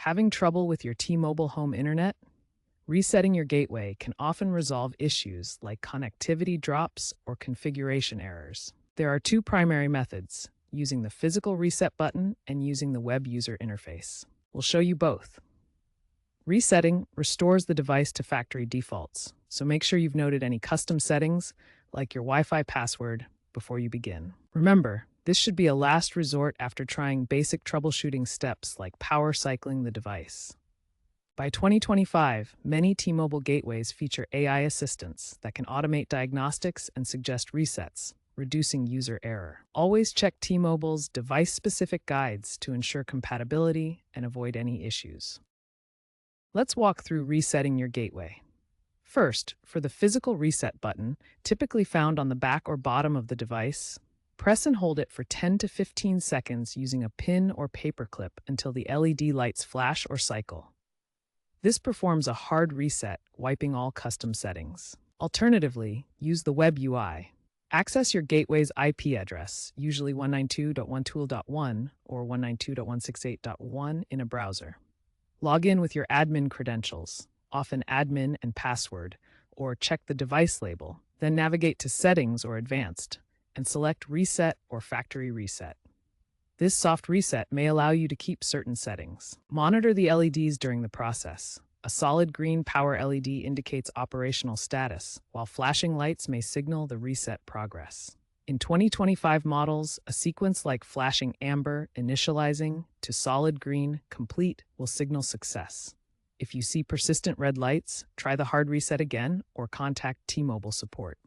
Having trouble with your T-Mobile home internet? Resetting your gateway can often resolve issues like connectivity drops or configuration errors. There are two primary methods, using the physical reset button and using the web user interface. We'll show you both. Resetting restores the device to factory defaults, so make sure you've noted any custom settings, like your Wi-Fi password, before you begin. Remember, this should be a last resort after trying basic troubleshooting steps like power cycling the device. By 2025, many T-Mobile gateways feature AI assistants that can automate diagnostics and suggest resets, reducing user error. Always check T-Mobile's device-specific guides to ensure compatibility and avoid any issues. Let's walk through resetting your gateway. First, for the physical reset button, typically found on the back or bottom of the device, press and hold it for 10 to 15 seconds using a pin or paper clip until the LED lights flash or cycle. This performs a hard reset, wiping all custom settings. Alternatively, use the web UI. Access your gateway's IP address, usually 192.1tool.1 or 192.168.1 in a browser. Log in with your admin credentials, often admin and password, or check the device label, then navigate to Settings or Advanced, and select Reset or Factory Reset. This soft reset may allow you to keep certain settings. Monitor the LEDs during the process. A solid green power LED indicates operational status, while flashing lights may signal the reset progress. In 2025 models, a sequence like flashing amber, initializing, to solid green, complete, will signal success. If you see persistent red lights, try the hard reset again or contact T-Mobile support.